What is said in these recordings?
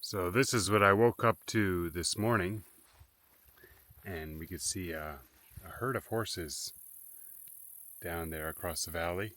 So this is what I woke up to this morning, and we could see a herd of horses down there across the valley.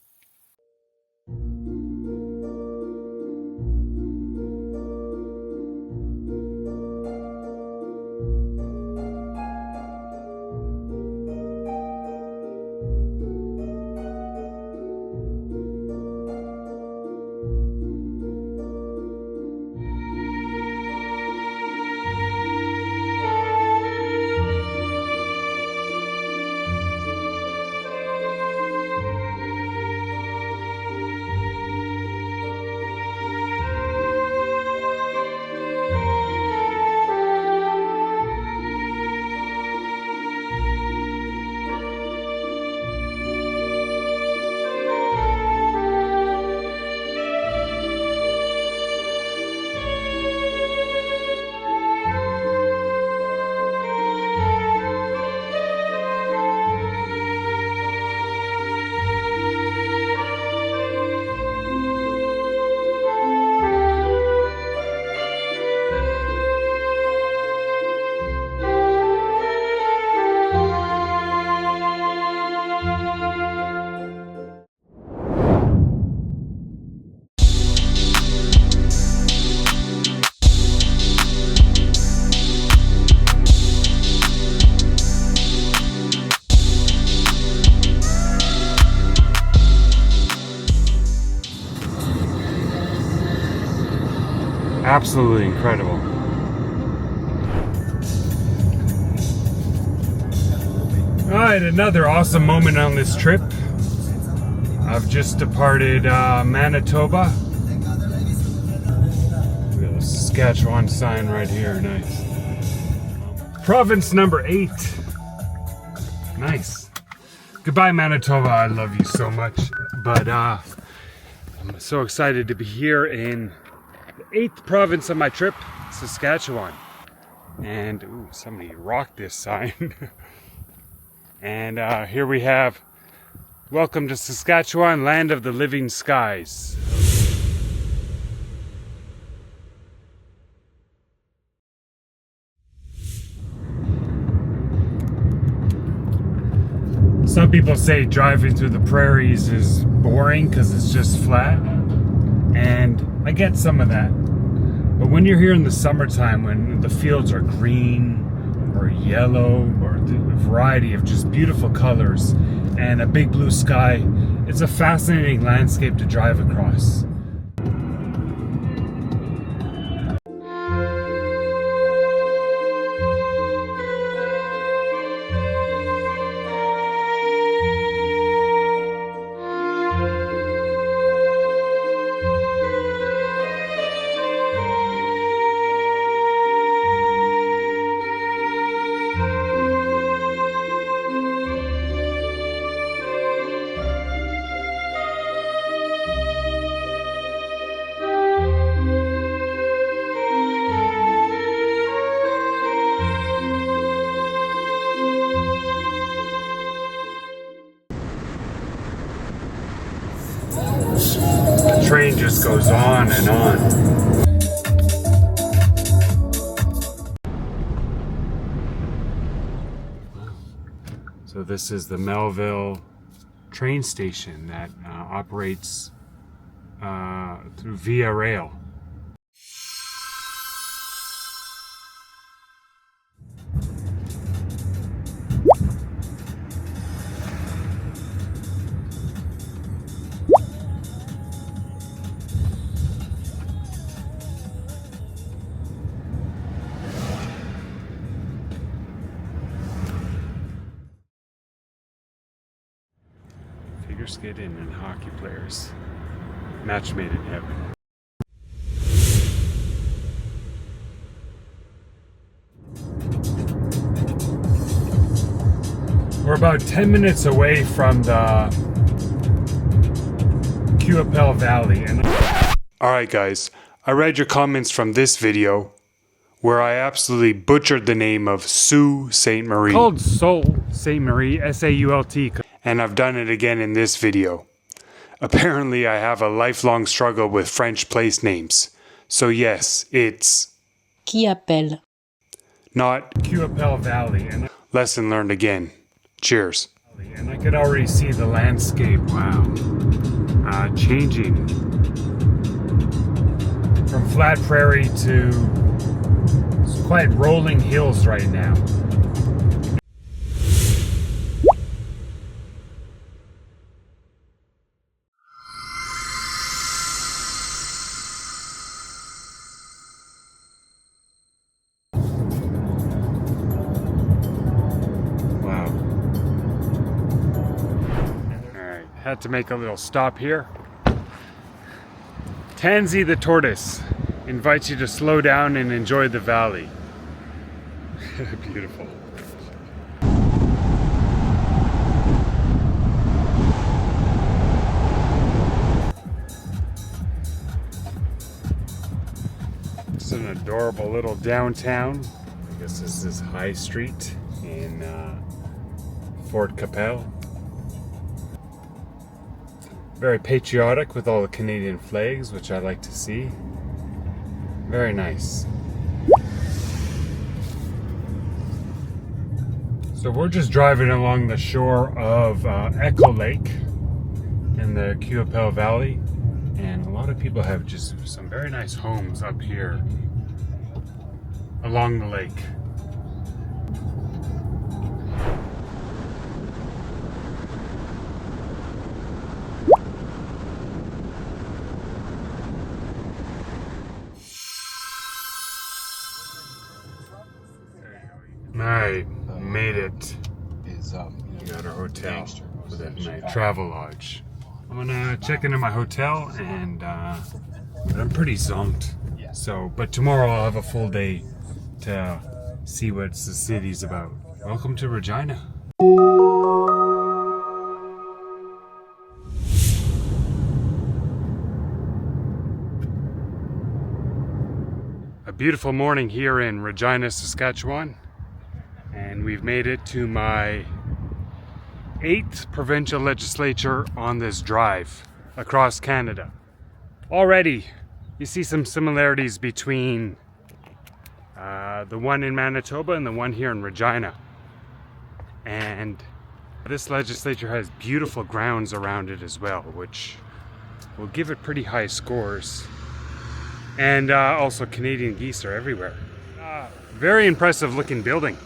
Absolutely incredible. Alright, another awesome moment on this trip. I've just departed Manitoba. We have a Saskatchewan sign right here, nice. Province number 8. Nice. Goodbye, Manitoba, I love you so much. But I'm so excited to be here in the 8th province of my trip, Saskatchewan. And ooh, somebody rocked this sign. And here we have, welcome to Saskatchewan, land of the living skies. Some people say driving through the prairies is boring because it's just flat. And I get some of that, but when you're here in the summertime, when the fields are green or yellow or a variety of just beautiful colors and a big blue sky, it's a fascinating landscape to drive across. The train just goes on and on. So this is the Melville train station that operates through via rail. Figure skating and hockey players. Match made in heaven. We're about 10 minutes away from the Qu'Appelle Valley. Alright guys, I read your comments from this video where I absolutely butchered the name of Sault Ste. Marie. Called Sault Ste. Marie, S-A-U-L-T. And I've done it again in this video. Apparently I have a lifelong struggle with French place names. So yes, it's Qu'Appelle. Not Qu'Appelle Valley. And lesson learned again. Cheers. And I could already see the landscape, wow, changing from flat prairie to quite rolling hills right now. Had to make a little stop here. Tansy the tortoise invites you to slow down and enjoy the valley. Beautiful. It's an adorable little downtown. I guess this is High Street in Fort Qu'Appelle. Very patriotic with all the Canadian flags, which I like to see. Very nice. So we're just driving along the shore of Echo Lake in the Qu'Appelle Valley, and a lot of people have just some very nice homes up here along the lake. I made it. We got our hotel for my travel lodge. I'm gonna check into my hotel and but I'm pretty zonked. So, but tomorrow I'll have a full day to see what the city's about. Welcome to Regina. A beautiful morning here in Regina, Saskatchewan. And we've made it to my 8th provincial legislature on this drive across Canada. Already, you see some similarities between the one in Manitoba and the one here in Regina. And this legislature has beautiful grounds around it as well, which will give it pretty high scores. And also Canadian geese are everywhere. Very impressive looking building.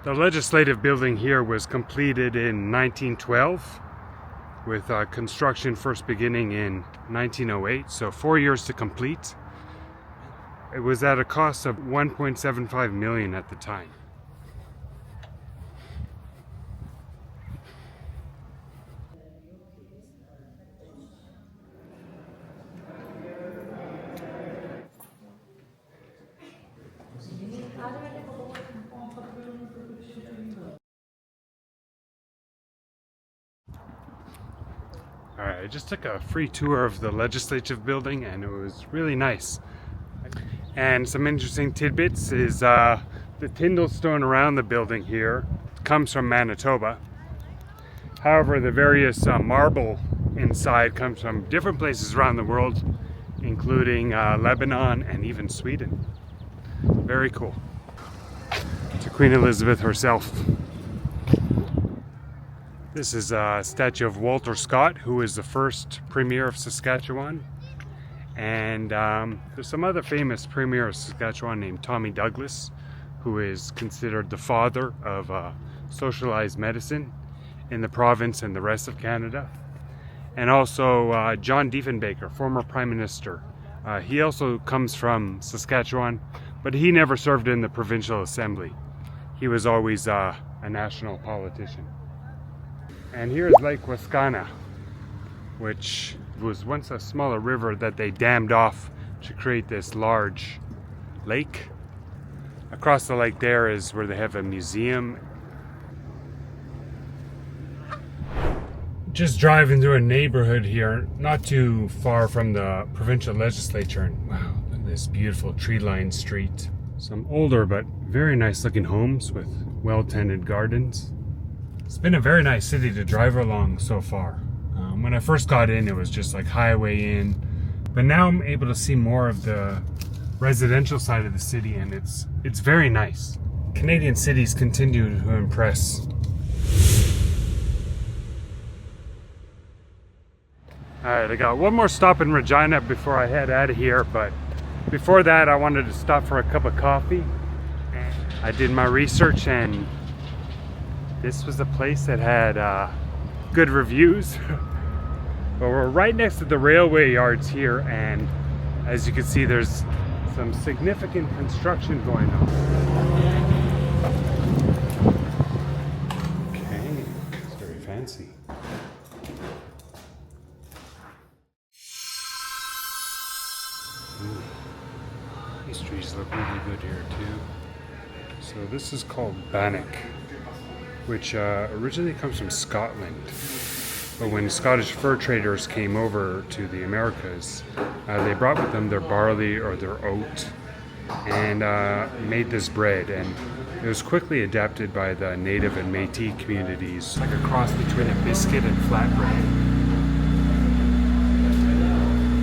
The legislative building here was completed in 1912 with construction first beginning in 1908, so 4 years to complete. It was at a cost of $1.75 million at the time. Alright, I just took a free tour of the legislative building and it was really nice. And some interesting tidbits is the Tyndall stone around the building here comes from Manitoba. However, the various marble inside comes from different places around the world, including Lebanon and even Sweden. Very cool. To Queen Elizabeth herself. This is a statue of Walter Scott, who was the first Premier of Saskatchewan. And there's some other famous Premier of Saskatchewan named Tommy Douglas, who is considered the father of socialized medicine in the province and the rest of Canada. And also John Diefenbaker, former Prime Minister. He also comes from Saskatchewan, but he never served in the Provincial Assembly. He was always a national politician. And here's Lake Wascana, which was once a smaller river that they dammed off to create this large lake. Across the lake there is where they have a museum. Just driving through a neighborhood here, not too far from the provincial legislature, and wow, look at this beautiful tree-lined street. Some older but very nice looking homes with well-tended gardens. It's been a very nice city to drive along so far. When I first got in, it was just like highway in, but now I'm able to see more of the residential side of the city, and it's very nice. Canadian cities continue to impress. Alright, I got one more stop in Regina before I head out of here, but before that I wanted to stop for a cup of coffee. I did my research and this was a place that had good reviews. But we're right next to the railway yards here, and as you can see there's some significant construction going on. Okay, it's very fancy. These trees look really good here too. So this is called bannock, which originally comes from Scotland. But when Scottish fur traders came over to the Americas, they brought with them their barley or their oat and made this bread. And it was quickly adapted by the native and Métis communities, like a cross between a biscuit and flatbread.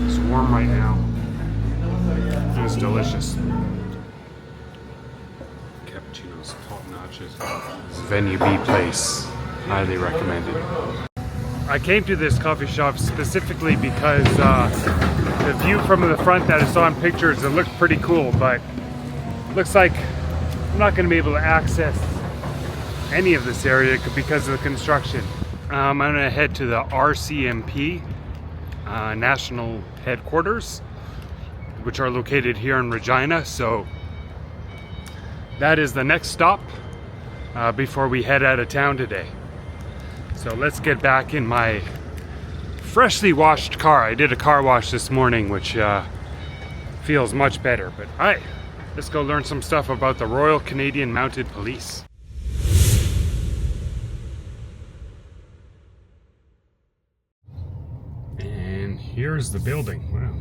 It's warm right now. It's delicious. Cappuccino's top notches. This Venue B place, highly recommended. I came to this coffee shop specifically because the view from the front that I saw in pictures, it looked pretty cool, but looks like I'm not going to be able to access any of this area because of the construction. I'm going to head to the RCMP national headquarters, which are located here in Regina. So that is the next stop before we head out of town today. So let's get back in my freshly washed car. I did a car wash this morning, which feels much better. But all right, let's go learn some stuff about the Royal Canadian Mounted Police. And here's the building. Wow.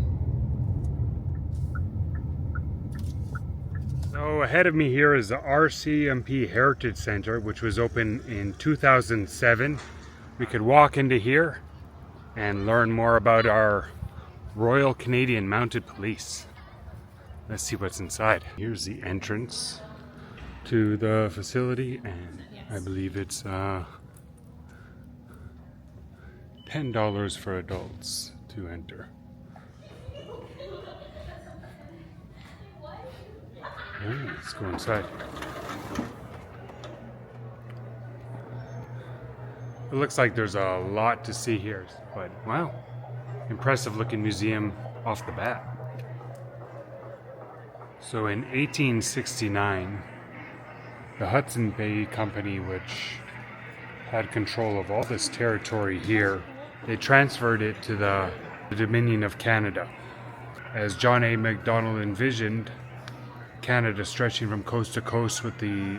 So ahead of me here is the RCMP Heritage Centre, which was opened in 2007. We could walk into here and learn more about our Royal Canadian Mounted Police. Let's see what's inside. Here's the entrance to the facility, and I believe it's $10 for adults to enter. Let's go inside. It looks like there's a lot to see here, but wow, impressive looking museum off the bat. So in 1869, the Hudson Bay Company, which had control of all this territory here, they transferred it to the Dominion of Canada. As John A. Macdonald envisioned, Canada stretching from coast to coast with the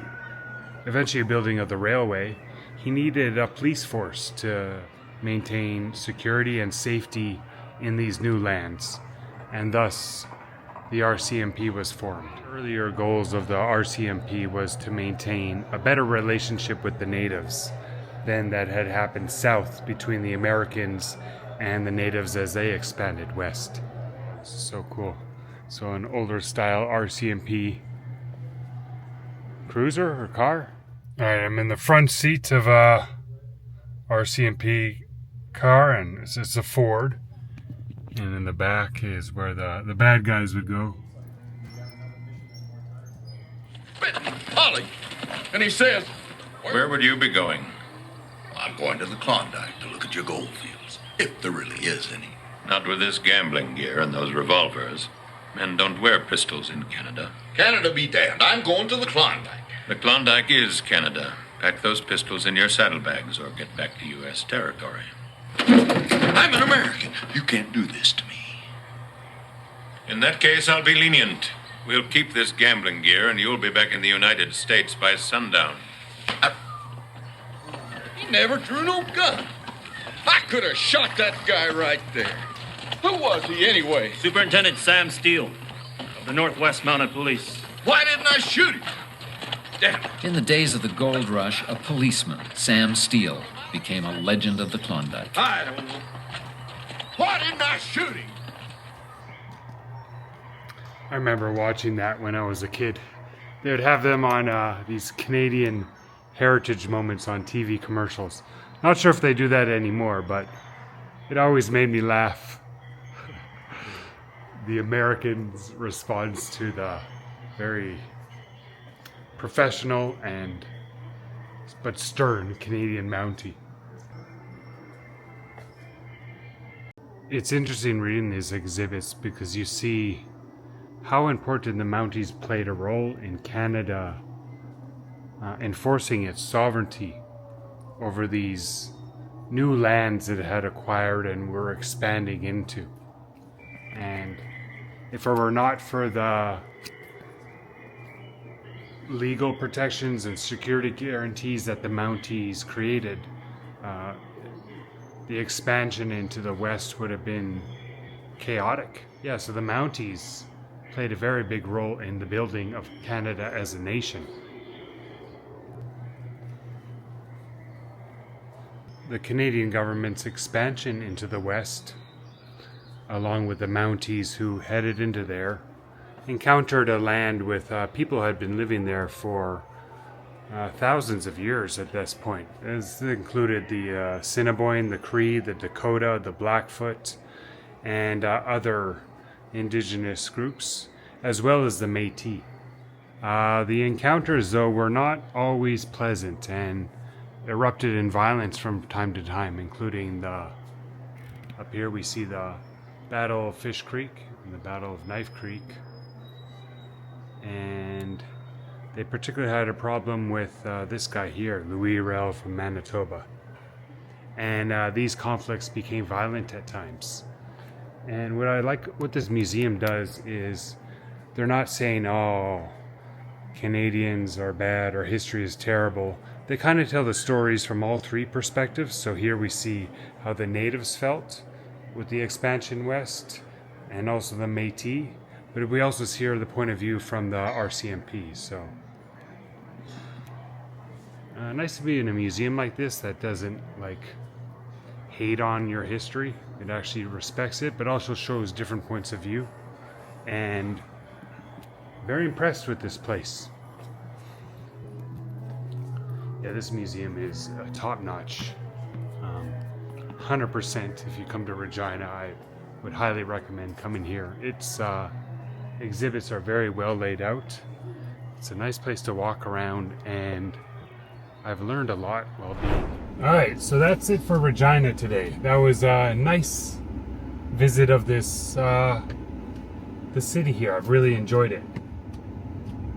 eventually building of the railway, he needed a police force to maintain security and safety in these new lands, and thus the RCMP was formed. Earlier goals of the RCMP was to maintain a better relationship with the natives than that had happened south between the Americans and the natives as they expanded west. This is so cool. So an older style RCMP cruiser or car. Alright, I'm in the front seat of a RCMP car, and it's a Ford. And in the back is where the bad guys would go. Ollie! And he says, Where would you be going? I'm going to the Klondike to look at your gold fields, if there really is any. Not with this gambling gear and those revolvers. Men don't wear pistols in Canada. Canada be damned. I'm going to the Klondike. The Klondike is Canada. Pack those pistols in your saddlebags or get back to U.S. territory. I'm an American. You can't do this to me. In that case, I'll be lenient. We'll keep this gambling gear and you'll be back in the United States by sundown. He never drew no gun. I could have shot that guy right there. Who was he anyway? Superintendent Sam Steele of the Northwest Mounted Police. Why didn't I shoot him? Damn it. In the days of the gold rush, a policeman, Sam Steele, became a legend of the Klondike. I don't know. What in the shooting? I remember watching that when I was a kid. They would have them on these Canadian heritage moments on TV commercials. Not sure if they do that anymore, but it always made me laugh. The Americans' response to the very professional but stern Canadian Mountie. It's interesting reading these exhibits because you see how important the Mounties played a role in Canada enforcing its sovereignty over these new lands that it had acquired and were expanding into. And if it were not for the legal protections and security guarantees that the Mounties created, the expansion into the West would have been chaotic. Yeah, so the Mounties played a very big role in the building of Canada as a nation. The Canadian government's expansion into the West, along with the Mounties who headed into there, encountered a land with people who had been living there for thousands of years at this point. This included the Assiniboine, the Cree, the Dakota, the Blackfoot, and other indigenous groups, as well as the Métis. The encounters, though, were not always pleasant and erupted in violence from time to time, including up here we see the Battle of Fish Creek and the Battle of Knife Creek. And they particularly had a problem with this guy here, Louis Rel from Manitoba. And these conflicts became violent at times. And what I like what this museum does is they're not saying, oh, Canadians are bad or history is terrible. They kind of tell the stories from all three perspectives. So here we see how the natives felt with the expansion west and also the Métis. But we also hear the point of view from the RCMP. So nice to be in a museum like this that doesn't hate on your history. It actually respects it, but also shows different points of view. And very impressed with this place. Yeah, this museum is top-notch. 100% if you come to Regina, I would highly recommend coming here. Its exhibits are very well laid out. It's a nice place to walk around, and I've learned a lot while being. Alright, so that's it for Regina today. That was a nice visit of this the city here. I've really enjoyed it.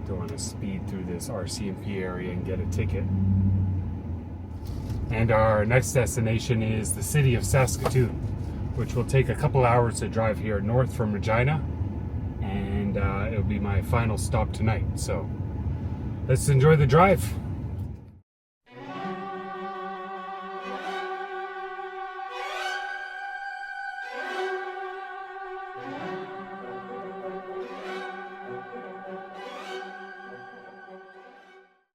Don't want to speed through this RCMP area and get a ticket. And our next destination is the city of Saskatoon, which will take a couple hours to drive here north from Regina. And it'll be my final stop tonight. So let's enjoy the drive.